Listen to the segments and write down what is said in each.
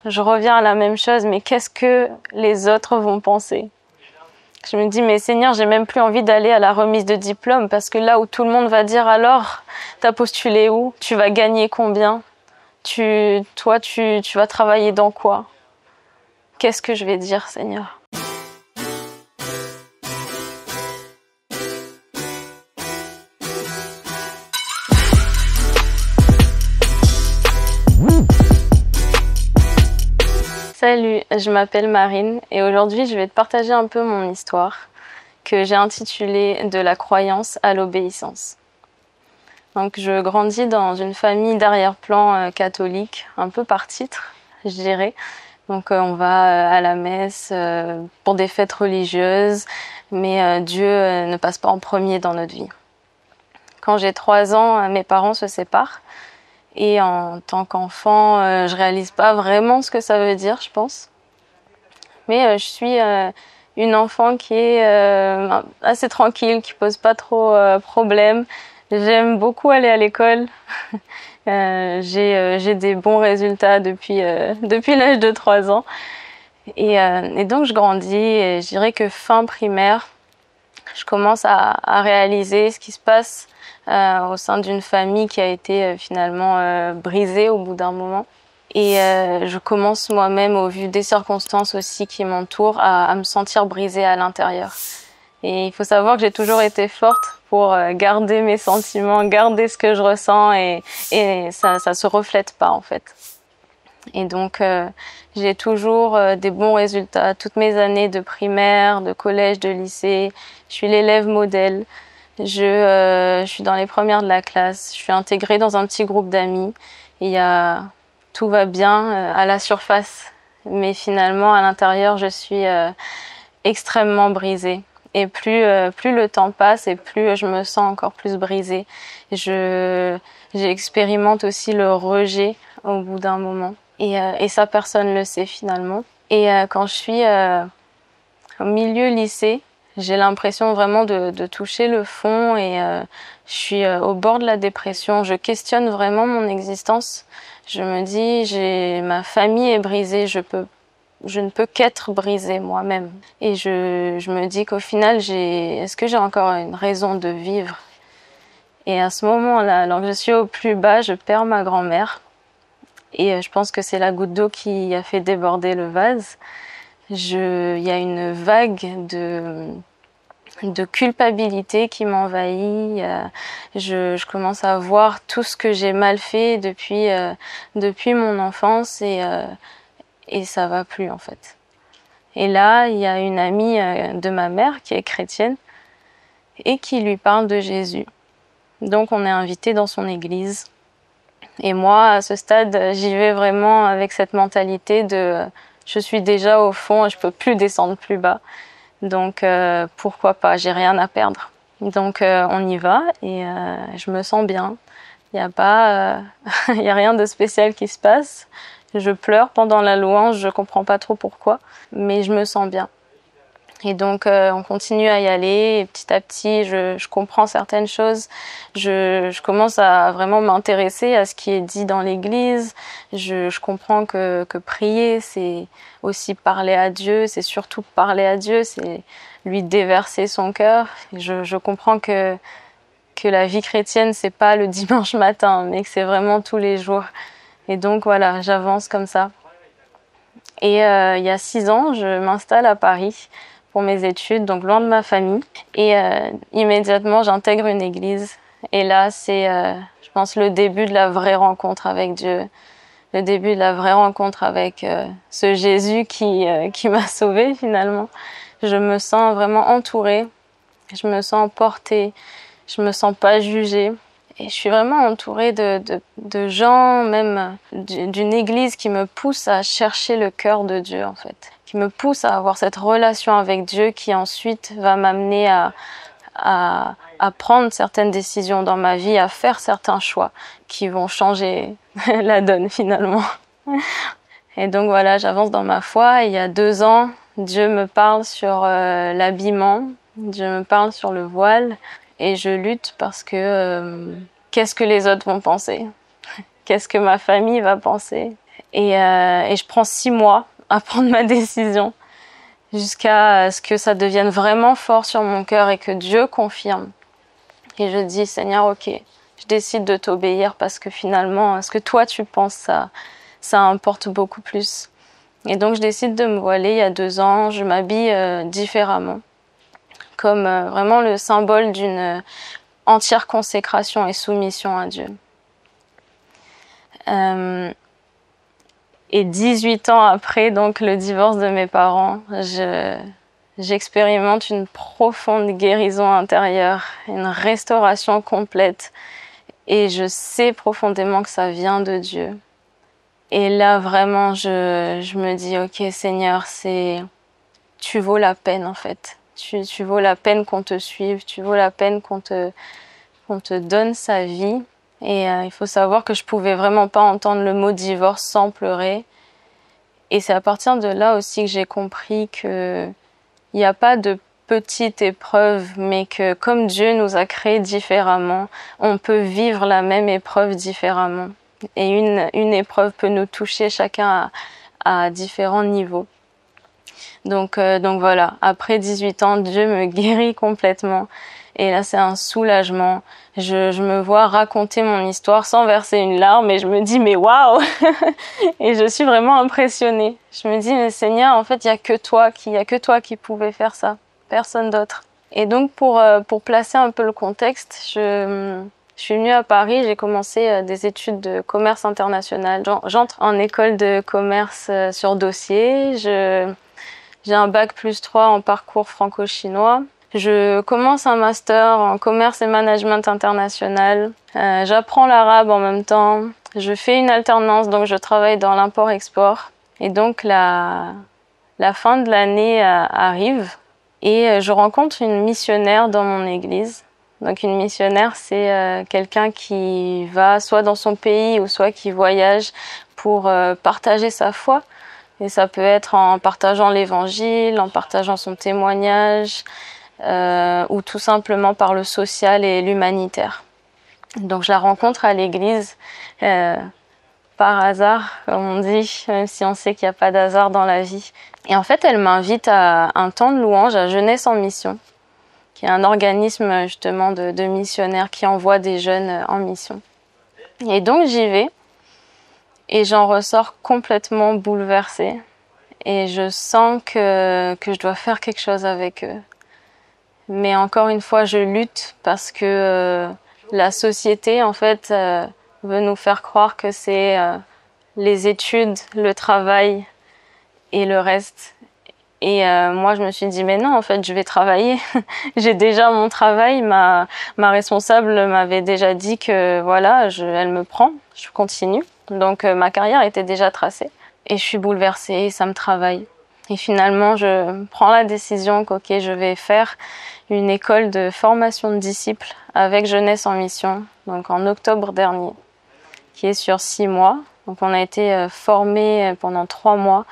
Je reviens à la même chose, mais qu'est-ce que les autres vont penser? Je me dis, mais Seigneur, j'ai même plus envie d'aller à la remise de diplôme parce que là où tout le monde va dire alors, t'as postulé où? Tu vas gagner combien? Toi, tu vas travailler dans quoi? Qu'est-ce que je vais dire, Seigneur? Salut, je m'appelle Marine et aujourd'hui je vais te partager un peu mon histoire que j'ai intitulée « De la croyance à l'obéissance ». Donc je grandis dans une famille d'arrière-plan catholique, un peu par titre, je dirais. Donc on va à la messe pour des fêtes religieuses, mais Dieu ne passe pas en premier dans notre vie. Quand j'ai 3 ans, mes parents se séparent. Et en tant qu'enfant, je réalise pas vraiment ce que ça veut dire, je pense. Mais je suis une enfant qui est assez tranquille, qui pose pas trop problème. J'aime beaucoup aller à l'école. J'ai des bons résultats depuis l'âge de 3 ans. Et donc je grandis et je dirais que fin primaire, je commence à réaliser ce qui se passe au sein d'une famille qui a été finalement brisée au bout d'un moment. Et je commence moi-même, au vu des circonstances aussi qui m'entourent, à me sentir brisée à l'intérieur. Et il faut savoir que j'ai toujours été forte pour garder mes sentiments, garder ce que je ressens et ça se reflète pas en fait. Et donc j'ai toujours des bons résultats. Toutes mes années de primaire, de collège, de lycée, je suis l'élève modèle. Je suis dans les premières de la classe. Je suis intégrée dans un petit groupe d'amis. Tout va bien à la surface, mais finalement à l'intérieur je suis extrêmement brisée. Et plus le temps passe et plus je me sens encore plus brisée. J'expérimente aussi le rejet au bout d'un moment. Et ça, personne le sait finalement. Et quand je suis au milieu lycée, j'ai l'impression vraiment de toucher le fond et je suis au bord de la dépression. Je questionne vraiment mon existence. Je me dis, ma famille est brisée, je ne peux qu'être brisée moi-même. Et je me dis qu'au final, est-ce que j'ai encore une raison de vivre? Et à ce moment-là, alors que je suis au plus bas, je perds ma grand-mère. Et je pense que c'est la goutte d'eau qui a fait déborder le vase. Il y a une vague de culpabilité qui m'envahit. Je commence à voir tout ce que j'ai mal fait depuis mon enfance et ça va plus en fait. Et là, il y a une amie de ma mère qui est chrétienne et qui lui parle de Jésus. Donc on est invité dans son église. Et moi, à ce stade, j'y vais vraiment avec cette mentalité de je suis déjà au fond et je peux plus descendre plus bas. Donc pourquoi pas, j'ai rien à perdre. Donc on y va et je me sens bien. Il y a rien de spécial qui se passe. Je pleure pendant la louange, je comprends pas trop pourquoi, mais je me sens bien. Et donc on continue à y aller et petit à petit je comprends certaines choses. Je commence à vraiment m'intéresser à ce qui est dit dans l'église. Je comprends que prier c'est aussi parler à Dieu, c'est surtout parler à Dieu, c'est lui déverser son cœur. Je comprends que la vie chrétienne c'est pas le dimanche matin, mais que c'est vraiment tous les jours. Et donc voilà, j'avance comme ça. Et il y a 6 ans, je m'installe à Paris pour mes études, donc loin de ma famille. Et immédiatement, j'intègre une église. Et là, c'est, je pense, le début de la vraie rencontre avec Dieu. Le début de la vraie rencontre avec ce Jésus qui m'a sauvée finalement. Je me sens vraiment entourée. Je me sens portée. Je me sens pas jugée. Et je suis vraiment entourée de gens, même d'une église qui me pousse à chercher le cœur de Dieu en fait. Qui me pousse à avoir cette relation avec Dieu qui ensuite va m'amener à prendre certaines décisions dans ma vie, à faire certains choix qui vont changer la donne finalement. Et donc voilà, j'avance dans ma foi. Et il y a 2 ans, Dieu me parle sur l'habillement, Dieu me parle sur le voile. Et je lutte parce que qu'est-ce que les autres vont penser? Qu'est-ce que ma famille va penser? Et je prends 6 mois à prendre ma décision jusqu'à ce que ça devienne vraiment fort sur mon cœur et que Dieu confirme. Et je dis, Seigneur, ok, je décide de t'obéir parce que finalement, ce que toi tu penses, ça importe beaucoup plus. Et donc je décide de me voiler il y a 2 ans, je m'habille différemment, comme vraiment le symbole d'une entière consécration et soumission à Dieu. Et 18 ans après donc le divorce de mes parents, j'expérimente une profonde guérison intérieure, une restauration complète. Et je sais profondément que ça vient de Dieu. Et là, vraiment, je me dis, ok, Seigneur, tu vaux la peine, en fait. Tu vaux la peine qu'on te suive, tu vaux la peine qu'on te donne sa vie. Et il faut savoir que je pouvais vraiment pas entendre le mot divorce sans pleurer. Et c'est à partir de là aussi que j'ai compris que il n'y a pas de petite épreuve, mais que comme Dieu nous a créés différemment, on peut vivre la même épreuve différemment. Et une épreuve peut nous toucher chacun à différents niveaux. Donc voilà, après 18 ans, Dieu me guérit complètement. Et là, c'est un soulagement. Je me vois raconter mon histoire sans verser une larme et je me dis, mais waouh! Et je suis vraiment impressionnée. Je me dis, mais Seigneur, en fait, il y a que toi qui pouvais faire ça. Personne d'autre. Et donc, pour placer un peu le contexte, je suis venue à Paris, j'ai commencé des études de commerce international. J'entre en école de commerce sur dossier. J'ai un bac +3 en parcours franco-chinois. Je commence un master en commerce et management international. J'apprends l'arabe en même temps. Je fais une alternance, donc je travaille dans l'import-export. Et donc la fin de l'année arrive et je rencontre une missionnaire dans mon église. Donc une missionnaire, c'est quelqu'un qui va soit dans son pays ou soit qui voyage pour partager sa foi. Et ça peut être en partageant l'évangile, en partageant son témoignage, ou tout simplement par le social et l'humanitaire. Donc je la rencontre à l'église, par hasard, comme on dit, même si on sait qu'il n'y a pas d'hasard dans la vie. Et en fait, elle m'invite à un temps de louange à Jeunesse en mission, qui est un organisme justement de missionnaires qui envoie des jeunes en mission. Et donc j'y vais, et j'en ressors complètement bouleversée. Et je sens que je dois faire quelque chose avec eux. Mais encore une fois, je lutte parce que la société, en fait, veut nous faire croire que c'est les études, le travail et le reste. Et moi, je me suis dit, mais non, en fait, je vais travailler. J'ai déjà mon travail. Ma responsable m'avait déjà dit que, voilà, elle me prend, je continue. Donc, ma carrière était déjà tracée. Et je suis bouleversée, ça me travaille. Et finalement, je prends la décision qu'ok, je vais faire une école de formation de disciples avec Jeunesse en mission, donc en octobre dernier, qui est sur 6 mois. Donc on a été formés pendant 3 mois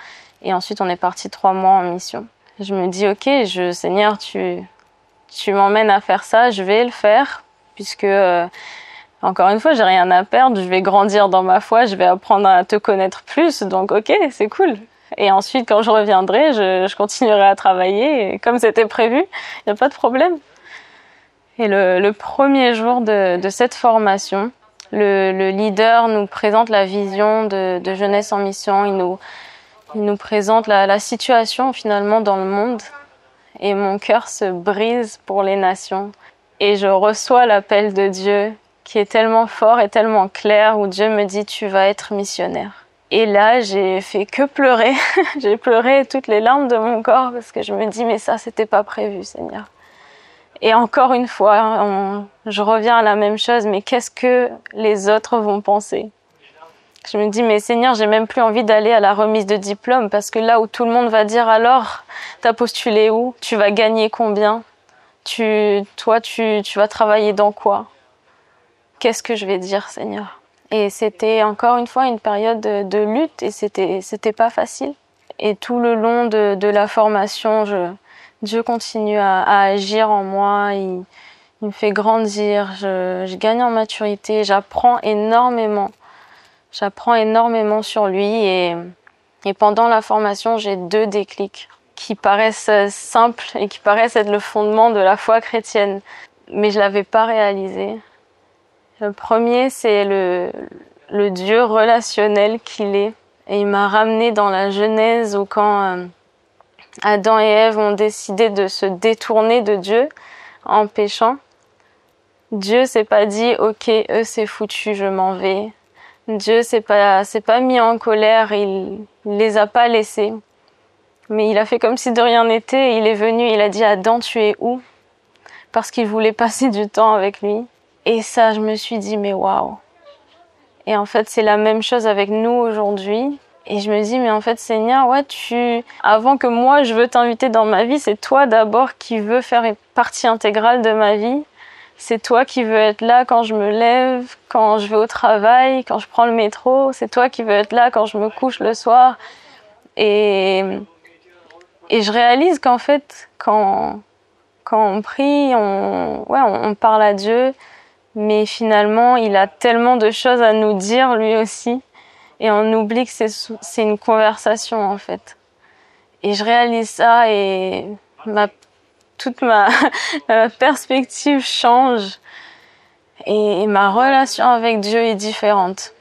et ensuite on est parti 3 mois en mission. Je me dis, ok, Seigneur, tu m'emmènes à faire ça, je vais le faire, puisque encore une fois, j'ai rien à perdre, je vais grandir dans ma foi, je vais apprendre à te connaître plus, donc ok, c'est cool. Et ensuite, quand je reviendrai, je continuerai à travailler, et comme c'était prévu, il n'y a pas de problème. Et le premier jour de cette formation, le leader nous présente la vision de Jeunesse en mission, il nous présente la situation finalement dans le monde, et mon cœur se brise pour les nations. Et je reçois l'appel de Dieu, qui est tellement fort et tellement clair, où Dieu me dit, tu vas être missionnaire. Et là, j'ai fait que pleurer. J'ai pleuré toutes les larmes de mon corps, parce que je me dis, mais ça, c'était pas prévu, Seigneur. Et encore une fois, je reviens à la même chose, mais qu'est-ce que les autres vont penser? Je me dis, mais Seigneur, j'ai même plus envie d'aller à la remise de diplôme, parce que là où tout le monde va dire, alors, t'as postulé où? Tu vas gagner combien? Tu vas travailler dans quoi? Qu'est-ce que je vais dire, Seigneur? Et c'était encore une fois une période de lutte et c'était pas facile. Et tout le long de la formation, Dieu continue à agir en moi, il me fait grandir, je gagne en maturité, j'apprends énormément. J'apprends énormément sur lui et pendant la formation, j'ai 2 déclics qui paraissent simples et qui paraissent être le fondement de la foi chrétienne, mais je l'avais pas réalisé. Le premier, c'est le Dieu relationnel qu'il est. Et il m'a ramené dans la Genèse où quand Adam et Ève ont décidé de se détourner de Dieu en péchant, Dieu s'est pas dit « Ok, eux c'est foutu, je m'en vais ». Dieu s'est pas mis en colère, il les a pas laissés. Mais il a fait comme si de rien n'était et il est venu, il a dit « Adam, tu es où ?» Parce qu'il voulait passer du temps avec lui. Et ça, je me suis dit « Mais waouh !» Et en fait, c'est la même chose avec nous aujourd'hui. Et je me dis, mais en fait, Seigneur, ouais, avant que moi, je veux t'inviter dans ma vie, c'est toi d'abord qui veux faire partie intégrale de ma vie. C'est toi qui veux être là quand je me lève, quand je vais au travail, quand je prends le métro. C'est toi qui veux être là quand je me couche le soir. Et je réalise qu'en fait, quand on prie, on parle à Dieu, mais finalement, il a tellement de choses à nous dire lui aussi. Et on oublie que c'est une conversation en fait. Et je réalise ça et toute ma perspective change. Et ma relation avec Dieu est différente.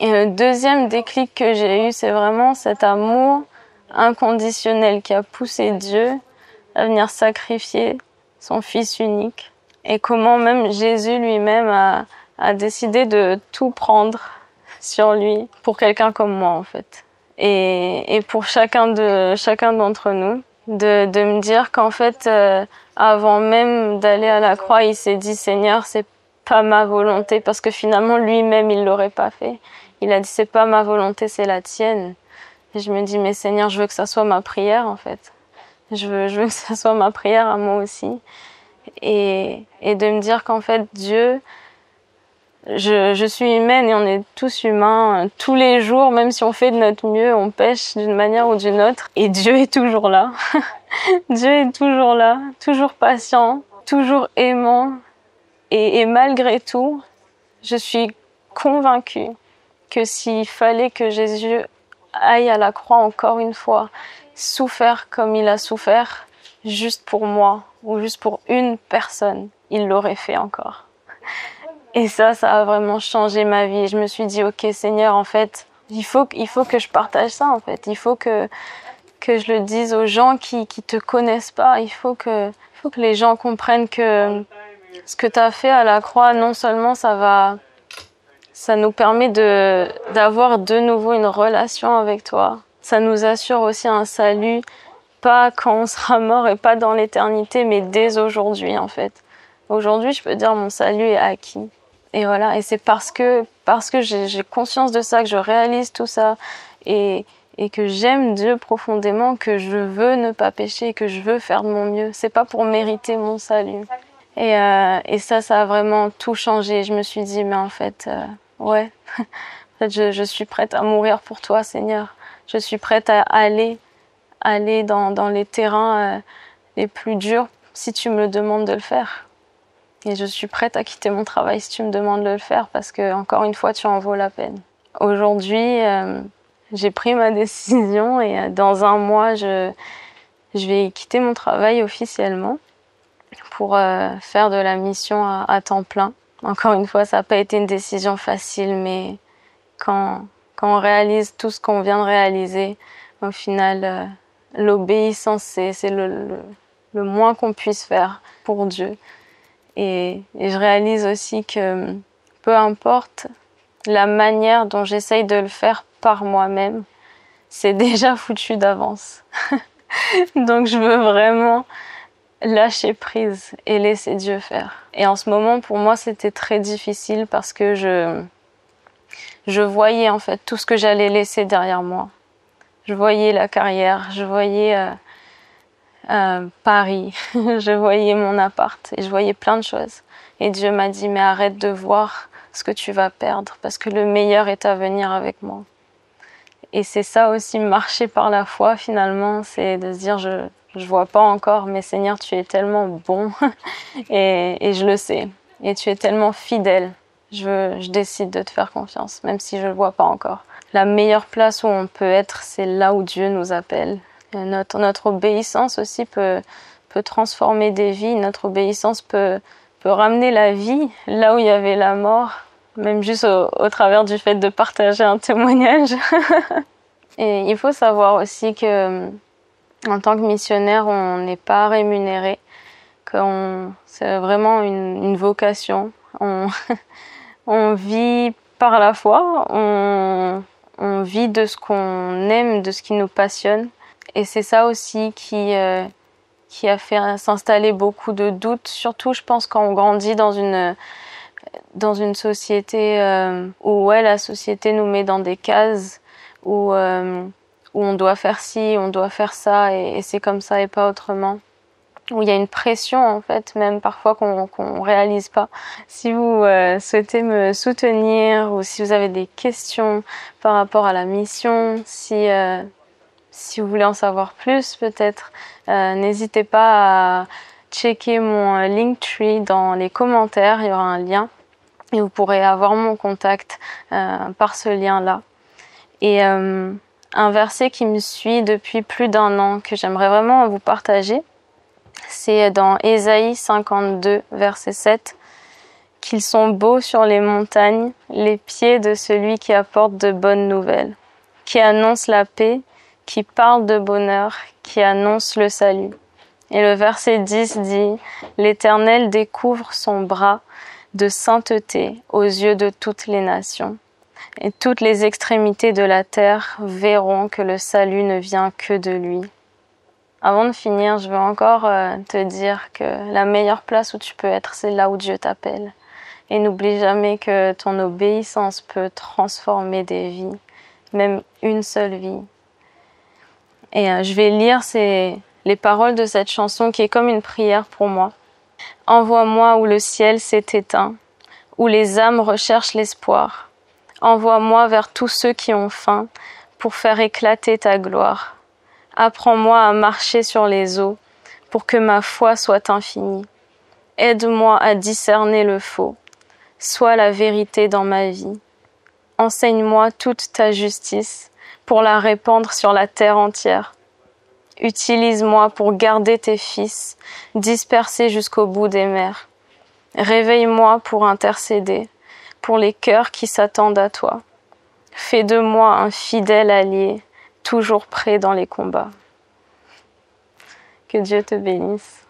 Et le deuxième déclic que j'ai eu, c'est vraiment cet amour inconditionnel qui a poussé Dieu à venir sacrifier son Fils unique. Et comment même Jésus lui-même a décidé de tout prendre sur lui pour quelqu'un comme moi en fait. Et pour chacun d'entre nous, de me dire qu'en fait, avant même d'aller à la croix, il s'est dit Seigneur, c'est pas ma volonté, parce que finalement lui-même il l'aurait pas fait. Il a dit c'est pas ma volonté, c'est la tienne. Et je me dis mais Seigneur, je veux que ça soit ma prière en fait. Je veux que ça soit ma prière à moi aussi. Et de me dire qu'en fait Dieu, je suis humaine et on est tous humains. Tous les jours, même si on fait de notre mieux, on pêche d'une manière ou d'une autre. Et Dieu est toujours là. Dieu est toujours là, toujours patient, toujours aimant. Et malgré tout, je suis convaincue que s'il fallait que Jésus aille à la croix encore une fois, souffrir comme il a souffert, juste pour moi ou juste pour une personne, il l'aurait fait encore. Et ça a vraiment changé ma vie. Je me suis dit, ok Seigneur, en fait, il faut que je partage ça, en fait. Il faut que je le dise aux gens qui te connaissent pas. Il faut que les gens comprennent que ce que tu as fait à la croix, non seulement ça nous permet d'avoir de nouveau une relation avec toi. Ça nous assure aussi un salut, pas quand on sera mort et pas dans l'éternité, mais dès aujourd'hui, en fait. Aujourd'hui, je peux dire mon salut est acquis. Et voilà, et c'est parce que j'ai conscience de ça, que je réalise tout ça et que j'aime Dieu profondément, que je veux ne pas pécher, que je veux faire de mon mieux. C'est pas pour mériter mon salut. Et ça a vraiment tout changé. Je me suis dit, mais en fait, ouais, en fait, je suis prête à mourir pour toi, Seigneur. Je suis prête à aller dans les terrains les plus durs si tu me demandes de le faire. Et je suis prête à quitter mon travail si tu me demandes de le faire parce que, encore une fois, tu en vaux la peine. Aujourd'hui, j'ai pris ma décision et dans un mois, je vais quitter mon travail officiellement pour faire de la mission à temps plein. Encore une fois, ça n'a pas été une décision facile, mais quand on réalise tout ce qu'on vient de réaliser, au final, l'obéissance, c'est le moins qu'on puisse faire pour Dieu. Et je réalise aussi que peu importe la manière dont j'essaye de le faire par moi-même, c'est déjà foutu d'avance. Donc je veux vraiment lâcher prise et laisser Dieu faire. Et en ce moment, pour moi, c'était très difficile parce que je voyais en fait tout ce que j'allais laisser derrière moi. Je voyais la carrière, je voyais Paris, je voyais mon appart et je voyais plein de choses. Et Dieu m'a dit, mais arrête de voir ce que tu vas perdre parce que le meilleur est à venir avec moi. Et c'est ça aussi, marcher par la foi finalement, c'est de se dire, je vois pas encore, mais Seigneur, tu es tellement bon et je le sais. Et tu es tellement fidèle. je décide de te faire confiance, même si je le vois pas encore. La meilleure place où on peut être, c'est là où Dieu nous appelle. Et notre obéissance aussi peut transformer des vies. Notre obéissance peut ramener la vie là où il y avait la mort, même juste au travers du fait de partager un témoignage. Et il faut savoir aussi que en tant que missionnaire, on n'est pas rémunéré, c'est vraiment une vocation. On vit par la foi, on vit de ce qu'on aime, de ce qui nous passionne. Et c'est ça aussi qui a fait s'installer beaucoup de doutes, surtout je pense quand on grandit dans une société où la société nous met dans des cases, où on doit faire ci, on doit faire ça, et c'est comme ça et pas autrement. Où il y a une pression en fait, même parfois qu'on réalise pas. Si vous souhaitez me soutenir ou si vous avez des questions par rapport à la mission, si vous voulez en savoir plus peut-être, n'hésitez pas à checker mon Linktree dans les commentaires, il y aura un lien et vous pourrez avoir mon contact par ce lien-là. Et un verset qui me suit depuis plus d'1 an que j'aimerais vraiment vous partager, c'est dans Ésaïe 52, verset 7, « Qu'ils sont beaux sur les montagnes, les pieds de celui qui apporte de bonnes nouvelles, qui annonce la paix, qui parle de bonheur, qui annonce le salut. » Et le verset 10 dit « L'Éternel découvre son bras de sainteté aux yeux de toutes les nations. Et toutes les extrémités de la terre verront que le salut ne vient que de lui. » Avant de finir, je veux encore te dire que la meilleure place où tu peux être, c'est là où Dieu t'appelle. Et n'oublie jamais que ton obéissance peut transformer des vies, même une seule vie. Et je vais lire les paroles de cette chanson qui est comme une prière pour moi. « Envoie-moi où le ciel s'est éteint, où les âmes recherchent l'espoir. Envoie-moi vers tous ceux qui ont faim pour faire éclater ta gloire. Apprends-moi à marcher sur les eaux pour que ma foi soit infinie. Aide-moi à discerner le faux. Sois la vérité dans ma vie. Enseigne-moi toute ta justice pour la répandre sur la terre entière. Utilise-moi pour garder tes fils, dispersés jusqu'au bout des mers. Réveille-moi pour intercéder, pour les cœurs qui s'attendent à toi. Fais de moi un fidèle allié, toujours prêt dans les combats. » Que Dieu te bénisse.